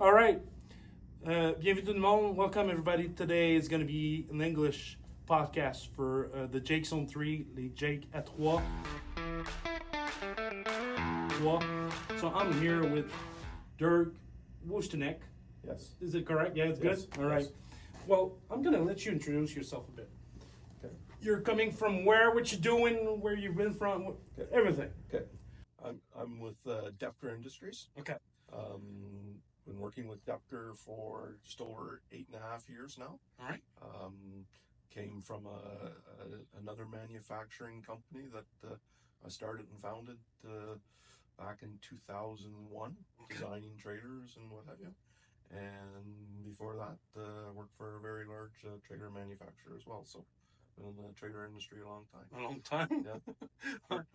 All right. Bienvenue tout le monde. Welcome everybody. Today is going to be an English podcast for the Jakes on 3, les Jake à 3. So I'm here with Dirk Woestenenk. Yes. Is it correct? Yeah, it's Yes. good? All right. Yes. Well, I'm going to let you introduce yourself a bit. Okay. You're coming from where, what you're doing, where you've been from, Okay. everything. Okay. I'm with Doepker Industries. Okay. Been working with Doepker for just over 8.5 years now. All right. Came from another manufacturing company that I started and founded back in 2001, Okay. designing trailers and what have you. And before that, worked for a very large trailer manufacturer as well. So been in the trailer industry a long time. A long time? Yeah.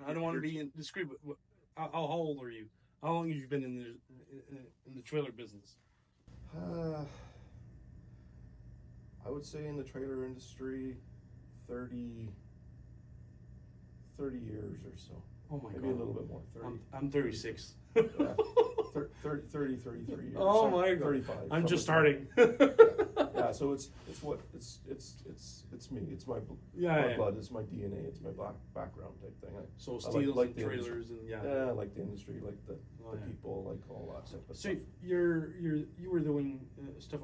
I don't want to be indiscreet, but how old are you? How long have you been in the trailer business? I would say in the trailer industry, 30 years or so. Oh my Maybe God. a little bit more. 30. I'm 36. Yeah. 33 years. Oh my God. 35. I'm just starting. Yeah, so it's me. It's my Yeah. blood. It's my DNA. It's my background type thing. So I steels like and the trailers industry. and yeah. Yeah, I like the industry, like the Yeah. people, like all that type of So stuff. you were doing stuff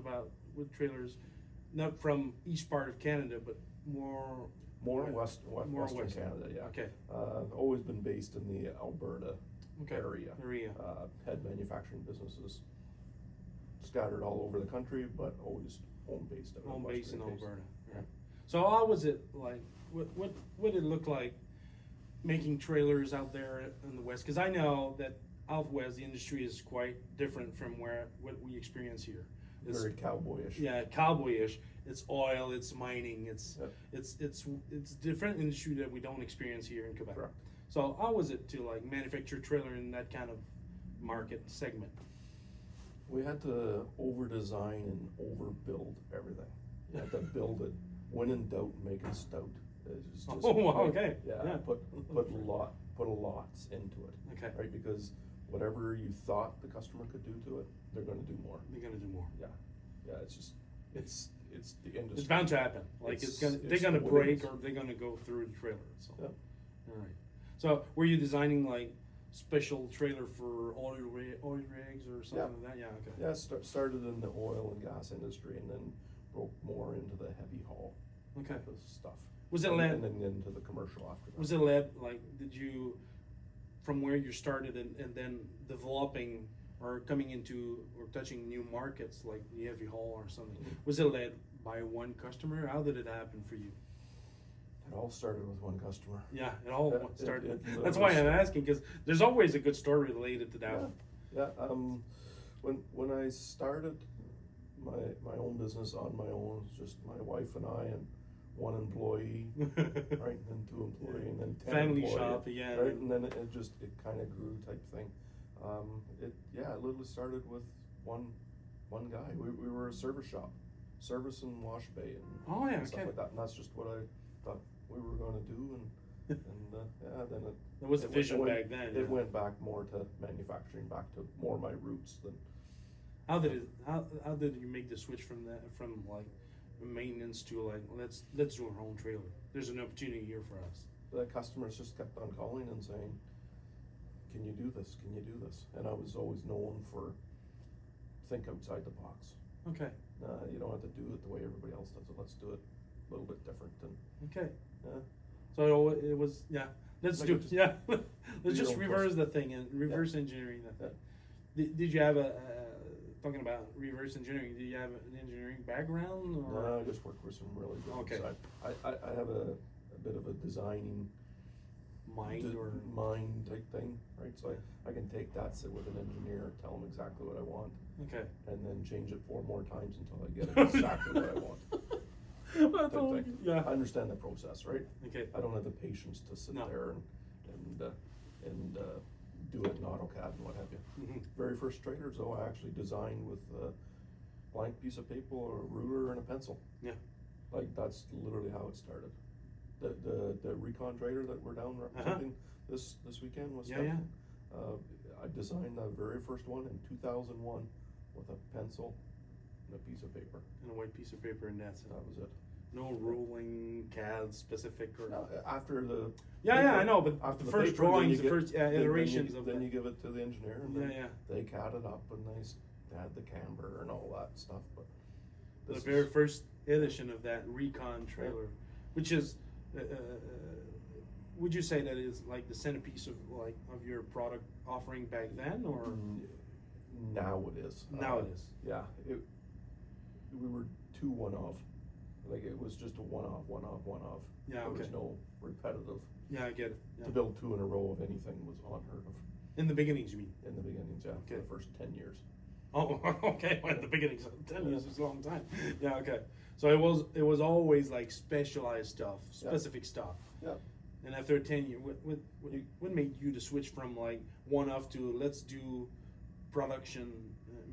with trailers, not from east part of Canada, but more Western west. Canada, yeah. Okay. Always been based in the Alberta area. Had manufacturing businesses scattered all over the country, but always home based in Alberta. Yeah. So how was it like? What did it look like making trailers out there in the west? Because I know that out west the industry is quite different from what we experience here. It's Very cowboyish. Yeah, cowboyish. It's oil. It's mining. It's different industry that we don't experience here in Quebec. Correct. So how was it to like manufacture a trailer in that kind of market segment? We had to over design and overbuild everything. You had to build it. When in doubt, make it stout. It's just, Oh, wow, okay. Yeah. Put a lots into it. Okay. Right, because whatever you thought the customer could do to it, they're going to do more. They're gonna do more. Yeah. It's just it's the industry. It's bound to happen. Like they're gonna break or they're gonna go through the trailer. So. Yeah. All right. So were you designing like special trailer for oil rigs or something like that? Yeah. Okay. Yeah. Started in the oil and gas industry, and then broke more into the heavy haul type of stuff. Was it led? And then into the commercial after that. Was it led like did you from where you started and then developing or coming into or touching new markets like the heavy haul or something? Mm-hmm. Was it led by one customer? How did it happen for you? It all started with one customer. Yeah, it all started. It That's why I'm asking, because there's always a good story related to that one. Yeah. When I started my own business on my own, just my wife and I and one employee, right, and then 2 employees, and then 10 Family employees, shop, yeah. right, and then it kind of grew type thing. It literally started with one guy. We were a service shop, service and wash bay and stuff like that, and that's just what I thought we were going to do, and then There was a vision back then. It went back more to manufacturing, back to more my roots than. How did you make the switch from like maintenance to like let's do our own trailer? There's an opportunity here for us. The customers just kept on calling and saying, "Can you do this? Can you do this?" And I was always known for think outside the box. Okay. You don't have to do it the way everybody else does it. Let's do it a little bit different. And Okay. yeah. So it was Let's Like do it. just Yeah. do Let's your just own reverse process. the thing and reverse engineering that thing. Yeah. Did you have talking about reverse engineering? Do you have an engineering background? Or? No, I just work with some really good. Okay. So I have a bit of a designing mind type thing, right? So I can take that, sit with an engineer, tell them exactly what I want, Okay. and then change it 4 more times until I get it exactly what I want. That's all, Type thing. yeah. I understand the process, right? Okay. I don't have the patience to sit No. there and do it in AutoCAD and what have you. Mm-hmm. Very first trailers, though, I actually designed with a blank piece of paper, a ruler, and a pencil. Yeah. Like that's literally how it started. The recon trailer that we're down representing this weekend was. Yeah. I designed the very first one in 2001 with a pencil and a piece of paper. And a white piece of paper, and that's it. That was it. No ruling, CAD specific, or No, after the yeah, I know, but after the the first paper, then drawings, you the get- first iterations of then that. you give it to the engineer, and then Yeah. they CAD it up, and they had the camber and all that stuff. But The this very is- first edition of that Recon trailer, which is, would you say that is like the centerpiece of your product offering back then, or now it is. now it is? Yeah, we were too one-off. Like, it was just a one-off. Yeah, There okay. was no repetitive. Yeah, I get it. Yeah. To build 2 in a row of anything was unheard of In the beginnings, you mean? in the beginnings, yeah, Okay. for the first 10 years. Oh, okay. Well, at the beginning, so 10 years is a long time. Yeah, okay. So it was always like specialized stuff, specific stuff. Yeah. And after 10 years, what made you to switch from like one-off to let's do production,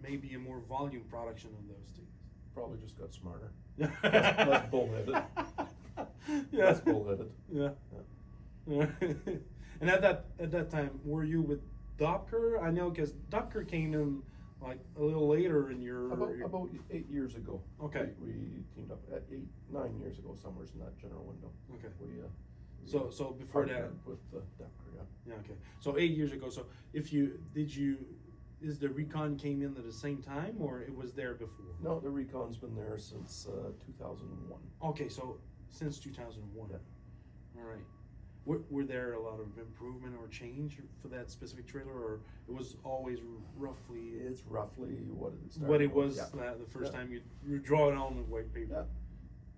maybe a more volume production of those things? Probably just got smarter. Yeah. Less bullheaded. Yeah. Less bullheaded. Yeah. Yeah. And at that time, were you with Doepker? I know, because Doepker came in like a little later in your About 8 years ago. Okay. We teamed up at 9 years ago, somewhere in that general window. Okay. We So before that, partnered with Doepker, yeah. yeah, okay. So 8 years ago. So is the Recon came in at the same time, or it was there before? No, the Recon's been there since 2001. Okay, so since 2001. Yeah. All right. Were there a lot of improvement or change for that specific trailer, or it was always roughly It's roughly what it started what it with, was yeah. the first Yeah. time you draw it on the white paper?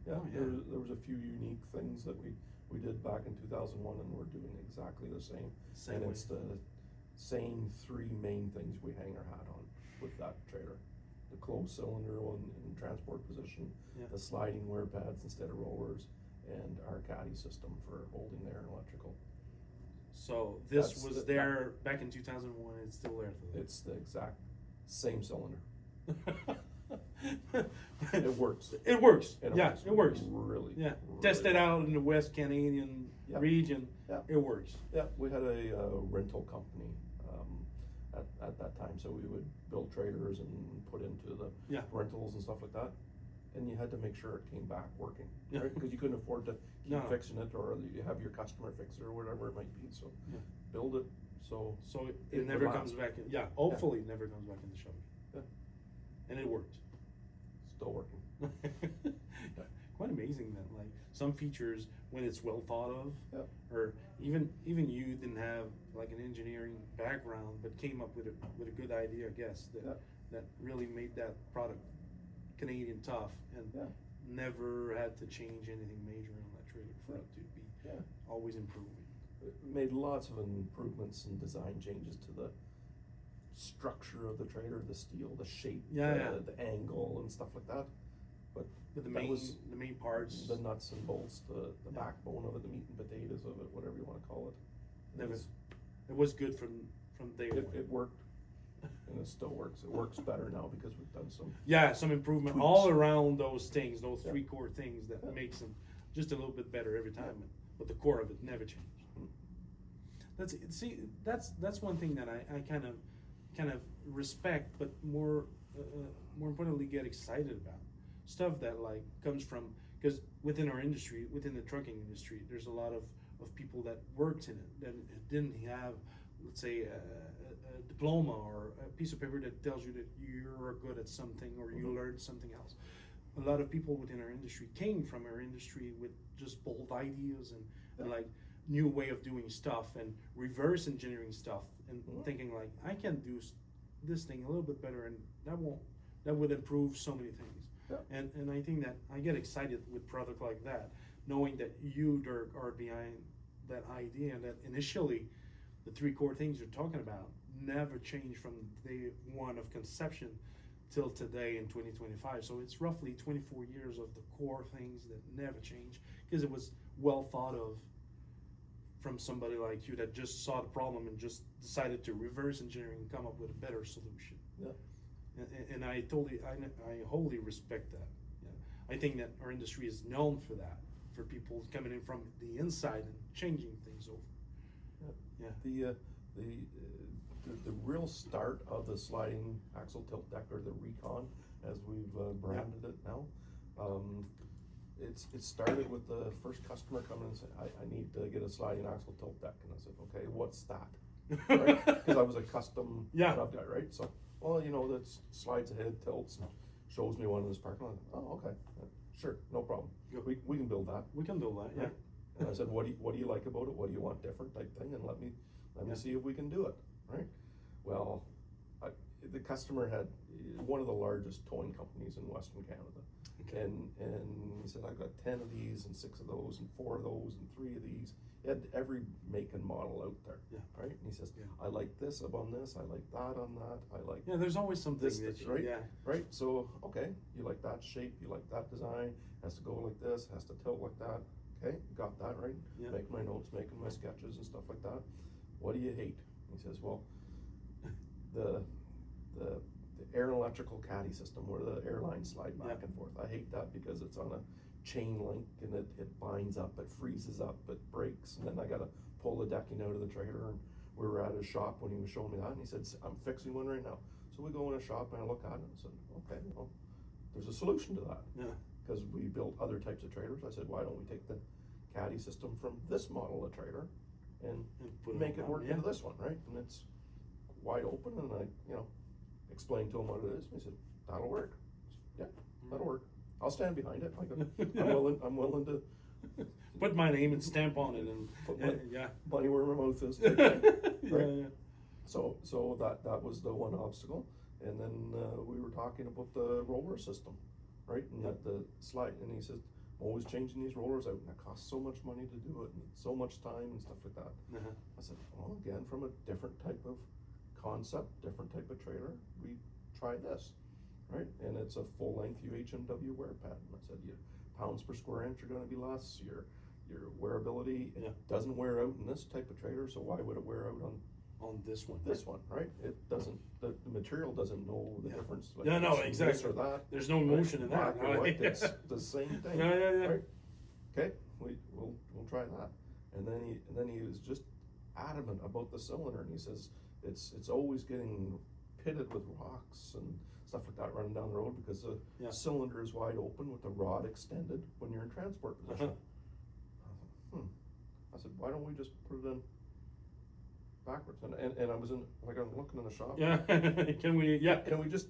Yeah. Yeah, Oh, yeah. There was a few unique things that we did back in 2001, and we're doing exactly the same. Same and way. it's the same 3 main things we hang our hat on with that trailer: the closed cylinder one in transport position, Yeah. the sliding wear pads instead of rollers, and our caddy system for holding their electrical. So this That's was the- there back in 2001. It's still there for that. It's the exact same cylinder. It works. It works. And Yeah, it works. Really. Yeah, really test it well. out in the West Canadian Yeah. region. Yeah. It works. Yeah, we had a rental company at that time, so we would build trailers and put into the Yeah. rentals and stuff like that. And you had to make sure it came back working, Yeah. right? Because you couldn't afford to keep No. fixing it, or you have your customer fix it, or whatever it might be. So Yeah. build it so So it would never last. comes back. Yeah, hopefully it never comes back in the shop. Yeah. And it worked. Still working. Quite amazing that like some features, when it's well thought of, Yeah. or even you didn't have like an engineering background, but came up with a good idea, I guess, that Yeah. that really made that product Canadian tough, and Yeah. never had to change anything major on that trailer for it to be Yeah. always improving. It made lots of improvements and design changes to the structure of the trailer, the steel, the shape, Yeah, the angle and stuff like that. But But the that main was the main parts the nuts and bolts, the Yeah. backbone of it, the meat and potatoes of it, whatever you wanna call it. Never- It's- it was good from day one. It worked, and it still works. It works better now because we've done some. Yeah, some improvement Tweaks. all around those things, those Yeah. 3 core things that Yeah. makes them just a little bit better every time, but the core of it never changed. That's one thing that I kind of respect, but more importantly get excited about. Stuff that like comes from, because within our industry, within the trucking industry, there's a lot of people that worked in it that didn't have, let's say, a diploma or a piece of paper that tells you that you're good at something or you learned something else. A lot of people within our industry came from our industry with just bold ideas and like new way of doing stuff and reverse engineering stuff and thinking like, I can do this thing a little bit better, and that would improve so many things. Yeah. And I think that I get excited with product like that, knowing that you, Dirk, are behind that idea, and that initially the 3 core things you're talking about never changed from day one of conception till today in 2025. So it's roughly 24 years of the core things that never change, because it was well thought of from somebody like you that just saw the problem and just decided to reverse engineering and come up with a better solution. Yeah. And I wholly respect that. Yeah. I think that our industry is known for that, for people coming in from the inside and changing things over. Yeah. The the real start of the sliding axle tilt deck, or the Recon, as we've branded it now. It started with the first customer coming and saying, I need to get a sliding axle tilt deck, and I said, okay, what's that? Right? Because I was a custom shop guy, right? So, well, you know, that slides ahead, tilts, and shows me one in this parking lot. Oh, okay, sure, no problem. We can build that. We can build that, yeah. Right? And I said, what do you like about it? What do you want different, type thing? And let me see if we can do it, right? Well, the customer had one of the largest towing companies in Western Canada. Okay. And he said, I've got 10 of these and 6 of those and 4 of those and 3 of these. He had every make and model out there, right? And he says, I like this on this, I like that on that, I like there's always something this, right? Right? So, okay, you like that shape, you like that design, has to go like this, has to tilt like that. Okay, got that, right? Making my notes, making my sketches and stuff like that. What do you hate? He says, well, the air and electrical caddy system where the airlines slide back and forth. I hate that because it's on a chain link and it binds up, it freezes up, it breaks, and then I gotta pull the decking out of the trailer. And we were at his shop when he was showing me that, and he said, I'm fixing one right now. So we go in a shop and I look at it and I said, okay, well, there's a solution to that. Because we built other types of trailers. I said, why don't we take the caddy system from this model of trailer and make it work into this one, right? And it's wide open, and I, explained to him what it is. And he said, that'll work. Yeah, that'll work. I'll stand behind it. I'm willing to put my name and stamp on it, and money where my mouth is. Right? So that was the one obstacle, and then we were talking about the roller system, right? And that the slide, and he said, always changing these rollers out, and it costs so much money to do it, and so much time and stuff like that. I said, well, again, from a different type of concept, different type of trailer, we try this, right? And it's a full-length UHMW wear pad. And I said, your pounds per square inch are going to be less. Your wearability, it doesn't wear out in this type of trailer, so why would it wear out on this one? This one, right? It doesn't. The material doesn't know the difference. Like no, exactly. This or that. There's no motion in that. Black or white, it's the same thing. Right? Okay, we'll try that. And then he was just adamant about the cylinder, and he says it's always getting pitted with rocks and stuff like that running down the road because the cylinder is wide open with the rod extended when you're in transport position. I said, why don't we just put it in backwards? And I was I'm looking in the shop. Can we just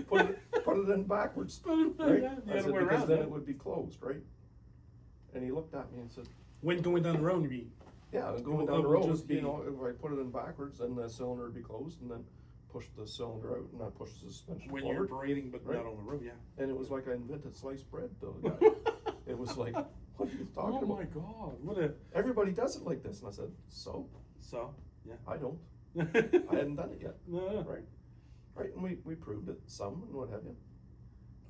put it in backwards? Right? I said, because then it would be closed, right? And he looked at me and said, when going down the road, you mean? Yeah, going down the road, if I put it in backwards, then the cylinder would be closed, and then push the cylinder out, and that pushes the suspension when forward. You're parading, but not on the road, And it was like I invented sliced bread, though. It was like, what are you talking about? Oh my God, everybody does it like this. And I said, so? I don't. I hadn't done it yet. Right, and we proved it some and what have you.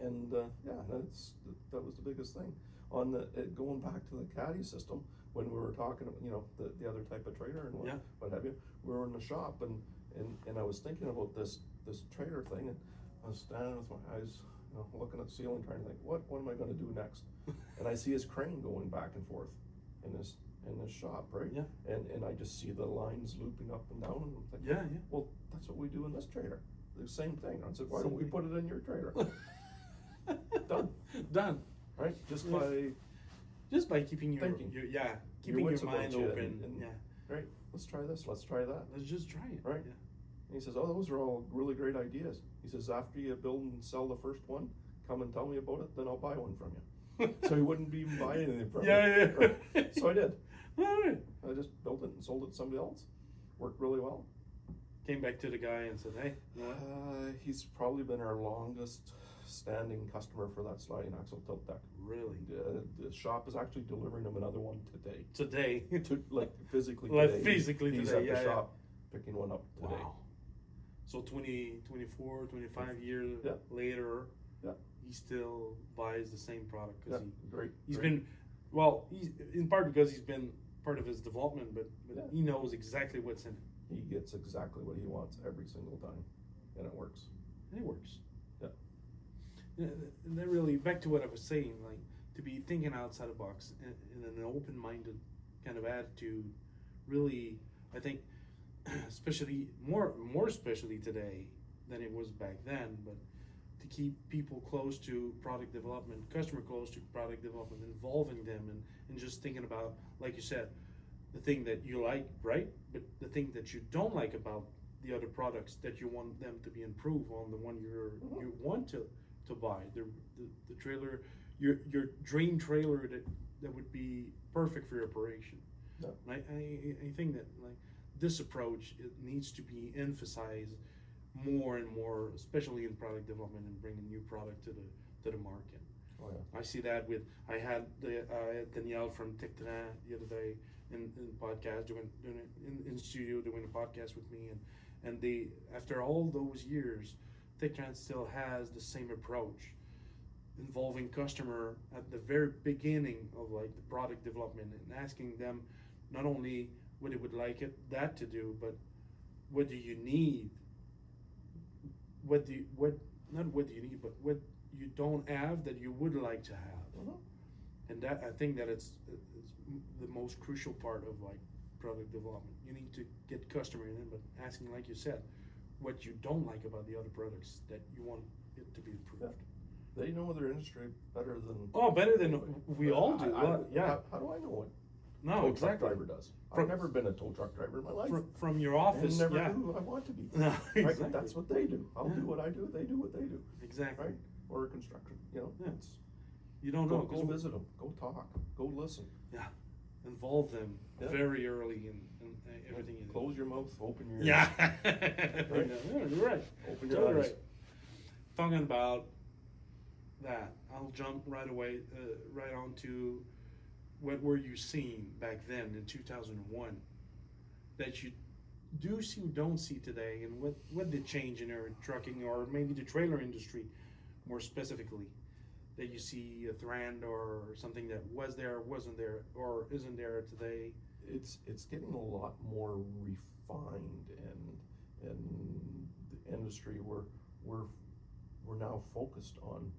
And that was the biggest thing. On going back to the caddy system, when we were talking, the other type of trailer and what have you, we were in the shop and I was thinking about this trailer thing, and I was standing with my eyes, looking at the ceiling, trying to think, what am I going to do next? And I see his crane going back and forth in this shop, right? And I just see the lines looping up and down, and I'm thinking, well, that's what we do in this trailer. The same thing. I said, why don't we put it in your trailer? Done. Right? Just by keeping your thinking. Keeping your mind open. Right? Let's try this. Let's try that. Let's just try it. Right? And he says, oh, those are all really great ideas. He says, after you build and sell the first one, come and tell me about it, then I'll buy one from you. So he wouldn't even buy anything from me. Right? So I did. I just built it and sold it to somebody else. Worked really well. Came back to the guy and said, hey. He's probably been our longest standing customer for that sliding axle tilt deck. Really? The shop is actually delivering him another one today. Physically today. He's at the shop picking one up today. Wow. So 24, 25 years later, he still buys the same product. He's been in part because he's been part of his development, but he knows exactly what's in it. He gets exactly what he wants every single time, and it works. And then really, back to what I was saying, like, to be thinking outside the box in an open-minded kind of attitude, really, I think especially more especially today than it was back then, but to keep people close to product development, customer close to product development, involving them and just thinking about, like you said, the thing that you like, right? But the thing that you don't like about the other products that you want them to be improved on, the one you want to buy, the trailer, your dream trailer that would be perfect for your operation. Yeah. I think that like this approach, it needs to be emphasized more and more, especially in product development and bringing new product to the market. Oh yeah. I see that with, I had Danielle from thru the other day in podcast doing in studio doing a podcast with me, and they, after all those years, thru still has the same approach, involving customer at the very beginning of like the product development and asking them not only what they would like that to do, but what do you need? Not what do you need, but what you don't have that you would like to have. And that, I think that it's the most crucial part of like product development. You need to get customer in, but asking, like you said, what you don't like about the other products that you want it to be improved. Yeah. They know their industry better than. Oh, better than we all do. Yeah. How do I know what? No, tow exactly. truck driver does. I've never been a tow truck driver in my life. From your office, and never yeah. knew I want to be. No, exactly. Right? That's what they do. I'll do what I do. They do what they do. Exactly. Right? Or construction. You know. Yeah. It's, You don't know. Go visit them. Go talk. Go listen. Yeah. Involve them very early in everything. You Close your mouth. Open your ears. Yeah. Right? Yeah, you're right. Open your eyes. Right. Talking about that, I'll jump right away, right on to what were you seeing back then in 2001 that you do see or don't see today, and what did change in our trucking or maybe the trailer industry more specifically, that you see a trend or something that was there, wasn't there, or isn't there today? It's getting a lot more refined, and the industry we're now focused on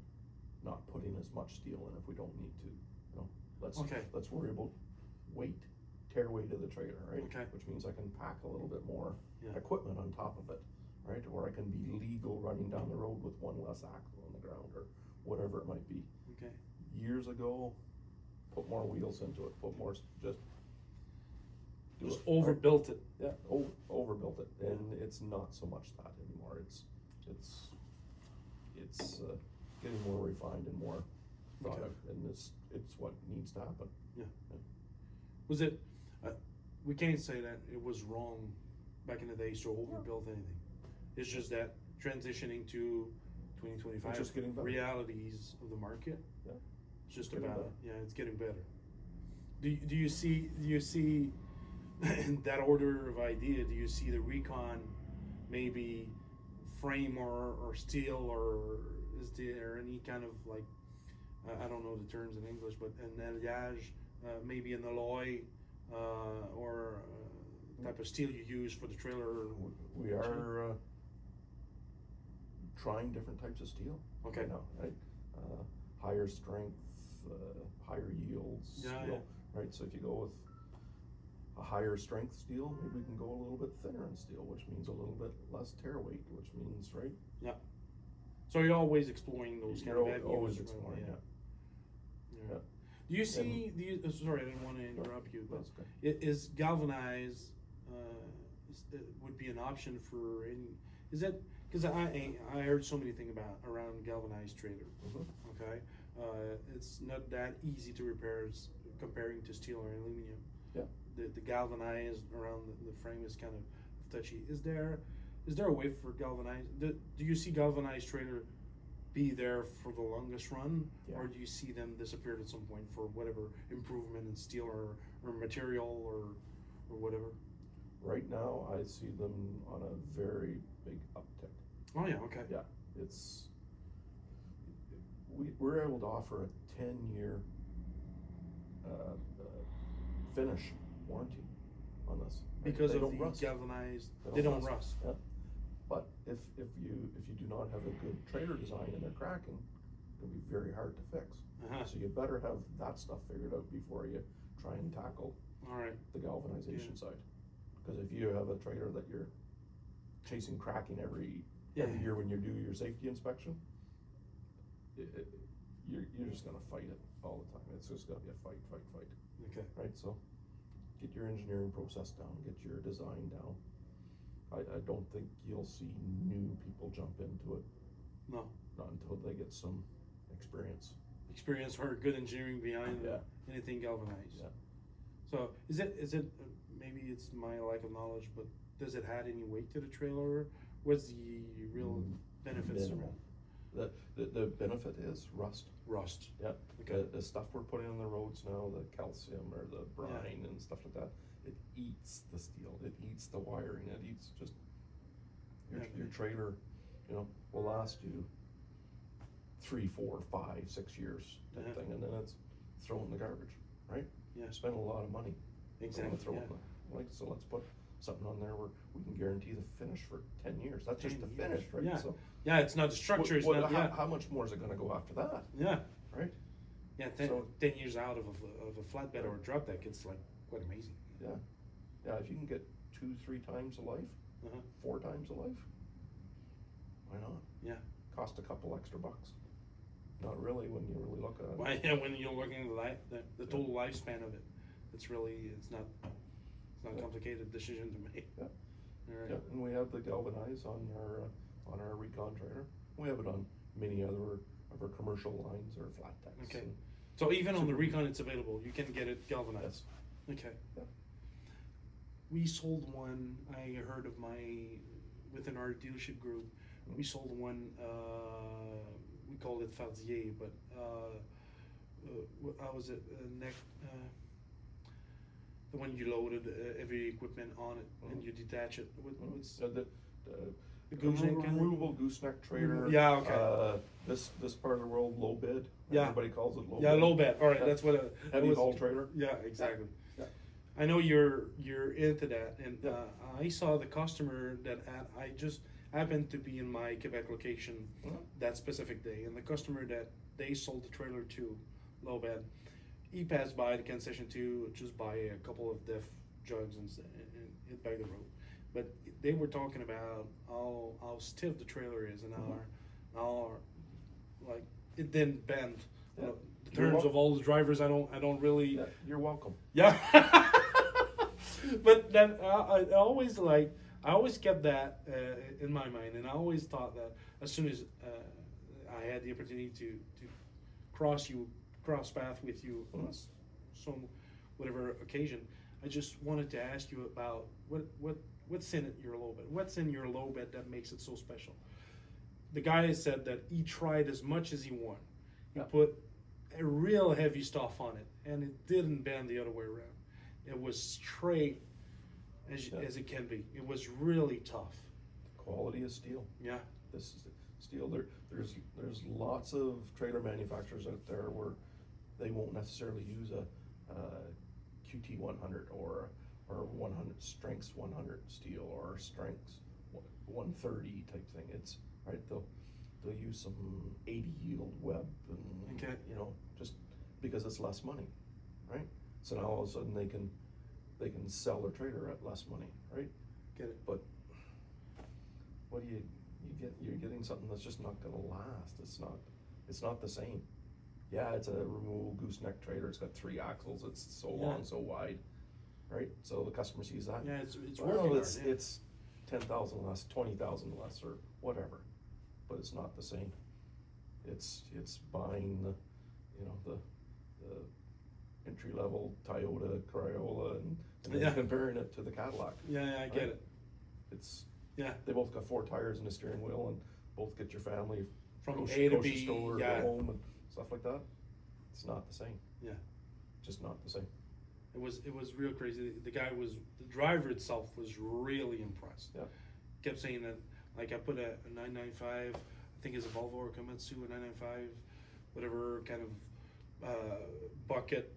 not putting as much steel in if we don't need to. You know, let's worry about tear weight of the trailer, right? Okay. Which means I can pack a little bit more Yeah. equipment on top of it, right? Or I can be legal running down the road with one less axle on the ground, or whatever it might be. Okay. Years ago, put more wheels into it, put more, just do Just it, overbuilt it. yeah, overbuilt it, and it's not so much that anymore. It's getting more refined and more thought out, and it's what needs to happen. Yeah. Was it? We can't say that it was wrong back in the days to overbuild anything. It's just that transitioning to 2025 It's just getting better. realities of the market. Yeah. It's just Getting about better. it. Yeah, it's getting better. Do you see in that order of idea? Do you see the recon maybe frame or steel, or is there any kind of like I don't know the terms in English, but an alliage, maybe an alloy, or type of steel you use for the trailer? We are trying different types of steel. Okay. Right now, right? Higher strength, higher yields steel, right? So if you go with a higher strength steel, maybe we can go a little bit thinner in steel, which means a little bit less tear weight, which means, right? Yeah. So you're always exploring those kind of You're avenues. always right? exploring, yeah. Yeah. Do you see? Sorry, I didn't want to interrupt you, but That's okay. is galvanized would be an option for any? Is that because I heard so many things around galvanized trailer. Okay, it's not that easy to repair as comparing to steel or aluminum. Yeah. The galvanized around the frame is kind of touchy. Is there a way for galvanized? Do you see galvanized trailer be there for the longest run, or do you see them disappear at some point for whatever improvement in steel or material or whatever? Right now, I see them on a very big uptick. Oh yeah, okay. Yeah, we're able to offer a 10-year finish warranty on this. Because they of don't the rust. galvanized, they don't rust. Yeah. But if you do not have a good trailer design and they're cracking, it'll be very hard to fix. So you better have that stuff figured out before you try and tackle All right. the galvanization side, Because if you have a trailer that you're chasing cracking every year when you do your safety inspection, you're just gonna fight it all the time. It's just gonna be a fight. Okay. Right, so get your engineering process down, get your design down. I don't think you'll see new people jump into it. No. Not until they get some experience. Experience or good engineering behind anything galvanized. Yeah. So is it maybe it's my lack of knowledge, but does it add any weight to the trailer? What's the real benefits? Minimal. The benefit is rust. Rust. Yeah. Okay. The stuff we're putting on the roads now, the calcium or the brine and stuff like that, it eats the steel. It eats the wiring. It eats just your trailer. You know, will last you 3, 4, 5, 6 years type thing, and then it's thrown in the garbage, right? Yeah. Spend a lot of money. Exactly. So let's put something on there where we can guarantee the finish for 10 years. That's just the finish, right? Yeah. So It's not the structure. how much more is it going to go after that? Yeah. Right. Yeah. 10 years out of a flatbed or a drop deck, it's like quite amazing. Yeah. Yeah. If you can get 2, 3 times a life, 4 times a life, why not? Yeah. Cost a couple extra bucks. Not really when you really look at it. Well, yeah, when you're looking at the total lifespan of it, it's not a complicated decision to make. Yeah. All right. Yeah, and we have the galvanize on our Recon trailer. We have it on many other of our commercial lines or flat decks. Okay. So even on the Recon, it's available. You can get it galvanized. Yes. Okay. Yeah. We sold one. I heard of within our dealership group. We sold one. We called it Fardier, but how was it? The one you loaded heavy equipment on it and you detach it. What's the gooseneck? Removable gooseneck trailer. Yeah. Okay. This part of the world, low bed. Yeah. Everybody calls it low bed. Yeah, low bed. All right, that's what heavy haul trailer. Yeah, exactly. Yeah. I know you're into that, and I saw the customer that I just happened to be in my Quebec location that specific day, and the customer that they sold the trailer to, low bed, he passed by the concession to just buy a couple of diff jugs and hit by the road. But they were talking about how stiff the trailer is and how like it didn't bend. Yeah. In terms of all the drivers, I don't really. Yeah, you're welcome. Yeah. But then I always kept that in my mind, and I always thought that as soon as I had the opportunity to cross path with you on some whatever occasion, I just wanted to ask you about what's in your low bed. What's in your low bed that makes it so special? The guy said that he tried as much as he wanted. He put a real heavy stuff on it, and it didn't bend the other way around. It was straight as it can be. It was really tough. Quality of steel. Yeah. This is steel. There's lots of trailer manufacturers out there where they won't necessarily use a QT 100 or 100 strengths 100 steel or strengths 130 type thing. It's right. They'll use some 80 yield web and just because it's less money, right? So now all of a sudden they can sell their trailer at less money, right? Get it. But what do you get? You're getting something that's just not going to last. It's not the same. Yeah, it's a removable gooseneck trailer. It's got 3 axles. It's so long, so wide, right? So the customer sees that. Yeah, it's working. It's 10,000 less, 20,000 less, or whatever, but it's not the same. It's buying the entry level Toyota Corolla and then comparing it to the Cadillac. Yeah, I get it. They both got 4 tires and a steering wheel, and both get your family from A to B, store, go home and stuff like that. It's not the same. Yeah, just not the same. It was real crazy. The driver itself was really impressed. Yeah, kept saying that, like, I put a 995, I think it's a Volvo or Komatsu, a 995, whatever kind of bucket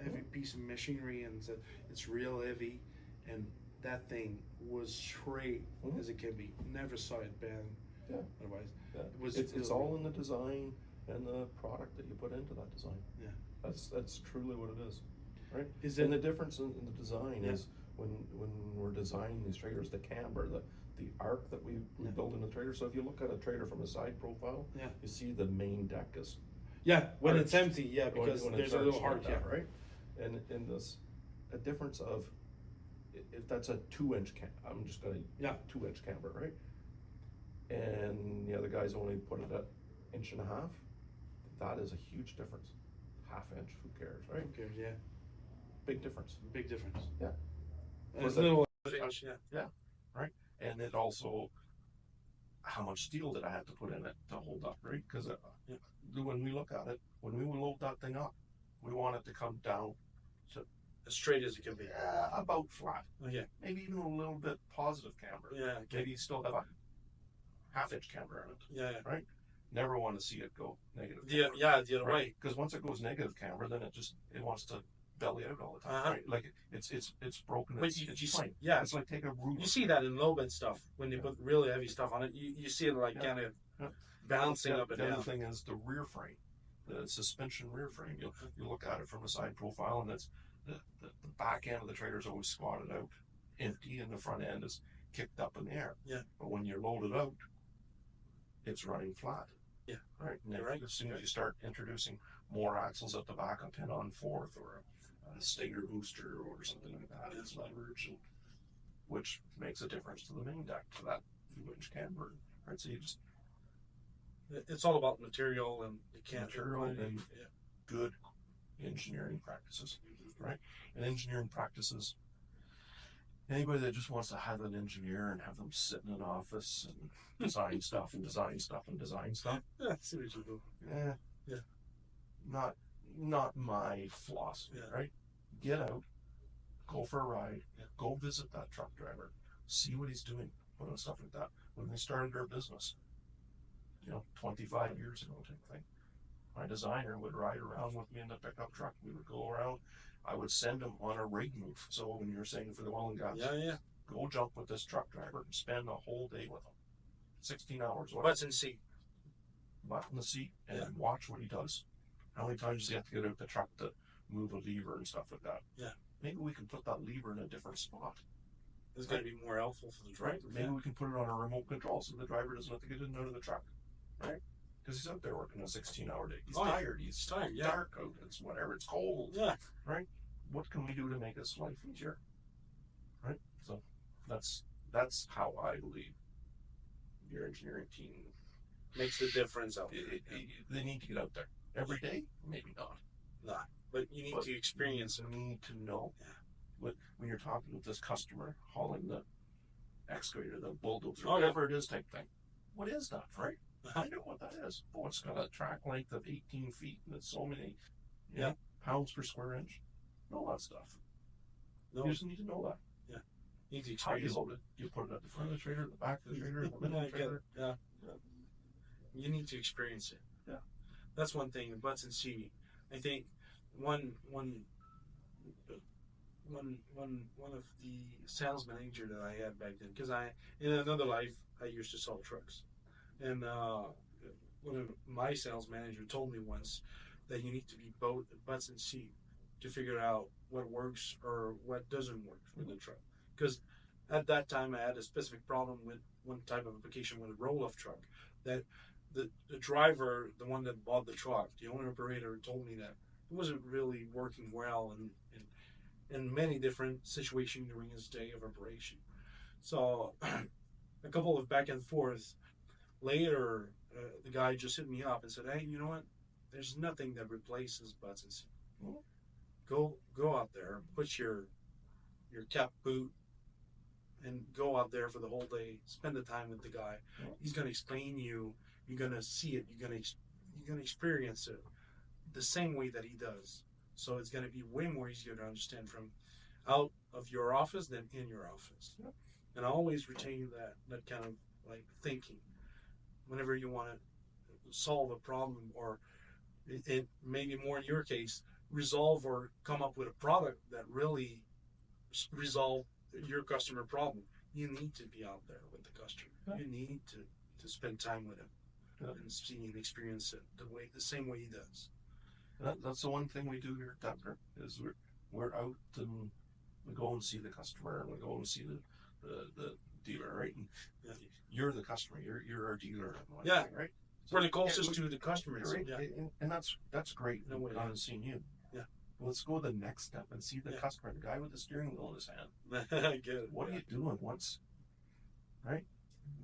heavy piece of machinery, and said it's real heavy, and that thing was straight as it can be. Never saw it bend. Yeah. Otherwise, it's all in the design and the product that you put into that design. Yeah. That's truly what it is, right? And the difference in the design is when we're designing these trailers, the camber, the arc that we build in the trailer. So if you look at a trailer from a side profile, you see the main deck is when it's empty, because when there's a little heart, like that, right? And in this, a difference of if that's a 2-inch I'm just gonna 2-inch camber, right? And the other guys only put it at 1.5 inches. That is a huge difference. 1/2 inch, who cares, right? Who cares? Yeah. Big difference. Big difference. Yeah. And it's a little inch, right? And it also, how much steel did I have to put in it to hold up, right? Because when we look at it, when we load that thing up, we want it to come down to as straight as it can be. About flat. Yeah. Maybe even a little bit positive camber. Yeah. Maybe you still have a 1/2 inch camber on it. Yeah. Right? Never want to see it go negative. The other way. Because once it goes negative camber, then it wants to belly out all the time. Right? Like it's broken. But it's fine. Yeah. It's like take a ruler. You see that in low bed stuff when they put really heavy stuff on it. You see it like kind of bouncing up and down. The other thing is the rear frame, the suspension rear frame. You look at it from a side profile, and it's the back end of the trailer is always squatted out, empty, and the front end is kicked up in the air. Yeah. But when you're loaded out, it's running flat. Yeah. Right. And right. As soon as you start introducing more axles at the back, a 10-on-4 or a stator booster or something like that, it's leverage, which makes a difference to the main deck to that 2-inch camber. Right. So you just. It's all about material, and you can't. Material and good engineering practices, right? And engineering practices, anybody that just wants to have an engineer and have them sit in an office and design stuff and design stuff and design stuff. Yeah, I see what you do. Not my philosophy, right? Get out, go for a ride, go visit that truck driver, see what he's doing, and stuff like that. When they started their business, 25 years ago type thing. My designer would ride around with me in the pickup truck. We would go around. I would send him on a rig move. So when you're saying for the oil and gas, go jump with this truck driver and spend a whole day with him. 16 hours. Butts in seat. Butt in the seat and watch what he does. How many times does he have to get out the truck to move a lever and stuff like that? Yeah. Maybe we can put that lever in a different spot. It's going to be more helpful for the driver. Right? Maybe we can put it on a remote control so the driver doesn't have to get in and out of the truck. Right? Because he's out there working a 16-hour day. He's tired. He's tired. Dark out. It's whatever. It's cold. Yeah. Right? What can we do to make his life easier? Right? So that's how I believe your engineering team makes the difference out there. They need to get out there every day. Maybe not. But you need to experience it. You need to know. When you're talking with this customer hauling the excavator, the bulldozer, whatever it is type thing. What is that, right? Find out what that is. Oh, it's got a track length of 18 feet and it's so many pounds per square inch. Know that stuff. No. You just need to know that. Yeah. You need to How experience you load it. You put it at the front of the trailer, the back of the trailer, the middle of the trailer. Yeah. You need to experience it. Yeah. That's one thing, the butts and seat. I think one of the sales manager that I had back then, because in another life I used to sell trucks, and one of my sales manager told me once that you need to be both butts and seat to figure out what works or what doesn't work with the truck. Because at that time I had a specific problem with one type of application with a roll-off truck, that the driver, the one that bought the truck, the owner operator, told me that it wasn't really working well in many different situations during his day of operation. So a couple of back and forth later, the guy just hit me up and said, hey, you know what? There's nothing that replaces butts and seat. Go out there, put your cap boot, and go out there for the whole day. Spend the time with the guy. He's gonna explain you. You're gonna see it. You're gonna experience it the same way that he does. So it's gonna be way more easier to understand from out of your office than in your office. And I always retain that kind of like thinking whenever you want to solve a problem, or it maybe more in your case, resolve or come up with a product that really resolve your customer problem. You need to be out there with the customer. You need to spend time with him and see and experience it the same way he does. That's the one thing we do here at Doepker, is we're out and we go and see the customer, and we go and see the dealer, right? And you're the customer, you're our dealer, yeah, right? So, we're the closest to the customers, right? Yeah. And that's great. No way. Gone and seen you. Yeah. Let's go the next step and see the customer, the guy with the steering wheel in his hand. I get it. What are you doing? Right?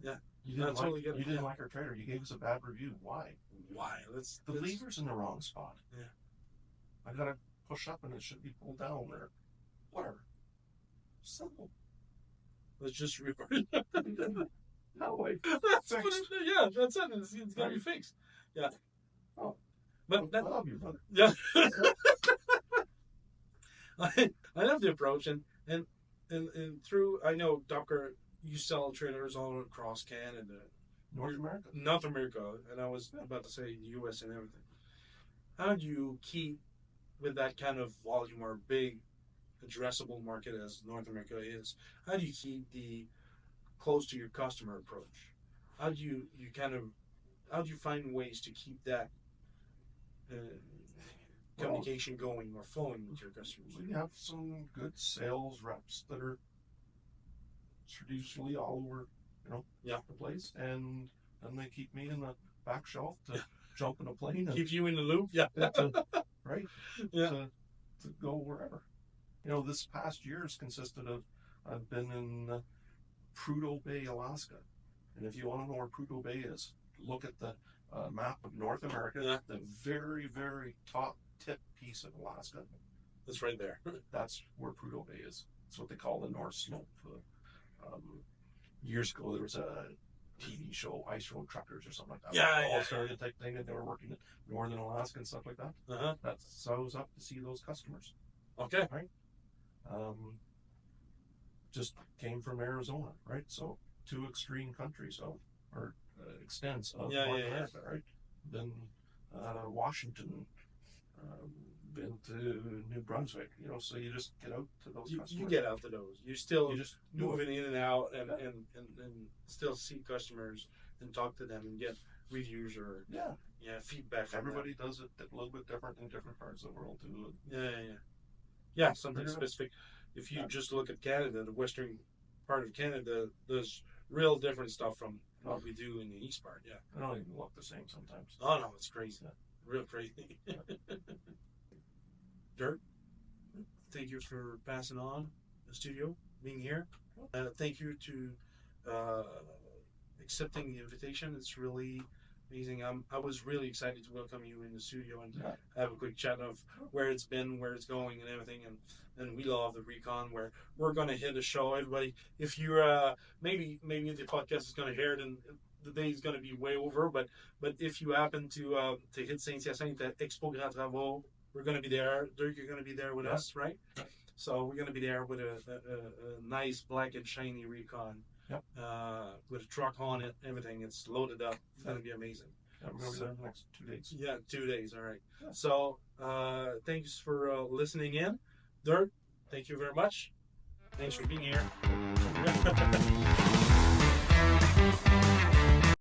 Yeah. You didn't like our trailer. You gave us a bad review. Why? The lever's in the wrong spot. Yeah. I gotta push up and it should be pulled down or whatever. Simple. Let's just revert it. No way. That's it. Yeah, that's it. It's gotta be fixed. Yeah. Oh. But I love you, brother. Yeah. I love the approach and through, I know, Doepker, you sell trailers all across Canada. North America, and I was about to say the US and everything. How do you keep with that kind of volume or big addressable market as North America is? How do you keep the close to your customer approach? How do you find ways to keep that communication going or flowing with your customers? We have some good sales reps that are traditionally all over, the place, and then they keep me in the back shelf to jump in a plane. Keep you in the loop, Right? Yeah. To go wherever. This past year has consisted of, I've been in Prudhoe Bay, Alaska, and if you want to know where Prudhoe Bay is, look at the map of North America. Yeah. The very, very top tip piece of Alaska. That's right there. That's where Prudhoe Bay is. It's what they call the North Slope. Years ago, there was a TV show, Ice Road Truckers or something like that. Yeah. Started type thing, and they were working in northern Alaska and stuff like that. That's how I was up to see those customers. Okay. Right. Just came from Arizona, right? So 2 extreme countries, or extents of North America, right? Then Washington. Been to New Brunswick, so you just get out to those customers. You get out to those. You just moving in and out and still see customers and talk to them and get reviews or feedback from Everybody them. does it a little bit different in different parts of the world too. Yeah, something specific. If you just look at Canada, the western part of Canada, there's real different stuff from what we do in the east part. Yeah. They don't even look the same sometimes. Oh no, it's crazy. Real crazy. Dirk, thank you for passing on the studio, being here. Thank you to accepting the invitation. It's really amazing. I was really excited to welcome you in the studio and have a quick chat of where it's been, where it's going, and everything. And we love the recon. Where we're going to hit a show. Everybody, if you're maybe the podcast is going to hear it and the day is going to be way over, but if you happen to hit Saint-Hyacinthe at Expo Grand Travaux, we're going to be there. Dirk, you're going to be there with us, right? So we're going to be there with a nice black and shiny recon, with a truck on it, everything. It's loaded up. It's going to be amazing. Yeah, we're going to be there in the next 2 days. Yeah, 2 days. All right. Yeah. So thanks for listening in. Dirk, thank you very much. Thanks for being here.